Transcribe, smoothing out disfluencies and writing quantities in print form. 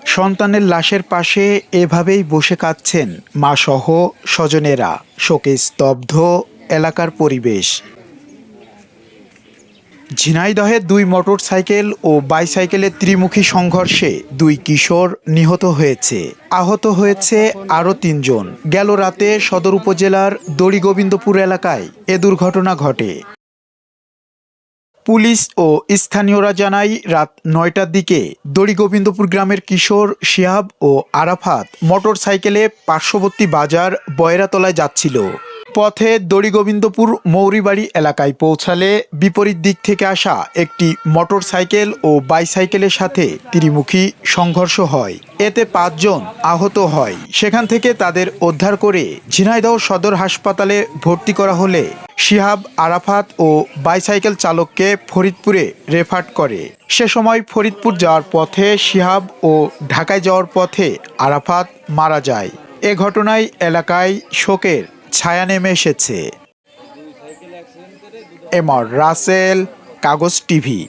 সন্তানের লাশের পাশে এভাবেই বসে কাঁদছেন মা সহ স্বজনেরা। শোকে স্তব্ধ এলাকার পরিবেশ। ঝিনাইদহে দুই মোটরসাইকেল ও বাইসাইকেলের ত্রিমুখী সংঘর্ষে দুই কিশোর নিহত হয়েছে। আহত হয়েছে আরও ৩ জন। গেল রাতে সদর উপজেলার দড়িগোবিন্দপুর এলাকায় এ দুর্ঘটনা ঘটে। পুলিশ ও স্থানীয়রা জানায়, রাত ৯টার দিকে দড়িগোবিন্দপুর গ্রামের কিশোর শিহাব ও আরাফাত মোটরসাইকেলে পার্শ্ববর্তী বাজার বয়রাতলায় যাচ্ছিল। পথে দড়িগোবিন্দপুর মৌরিবাড়ি এলাকায় পৌঁছালে বিপরীত দিক থেকে আসা একটি মোটরসাইকেল ও বাইসাইকেলের সাথে ত্রিমুখী সংঘর্ষ হয়। এতে ৫ জন আহত হয়। সেখান থেকে তাদের উদ্ধার করে ঝিনাইদহ সদর হাসপাতালে ভর্তি করা হলে শিহাব, আরাফাত ও বাইসাইকেল চালককে ফরিদপুরে রেফার করে। সে সময় ফরিদপুর যাওয়ার পথে শিহাব ও ঢাকায় যাওয়ার পথে আরাফাত মারা যায়। এ ঘটনায় এলাকায় শোকের ছায়া নেমে এসেছে। এমআর রাসেল, কাগজ টিভি।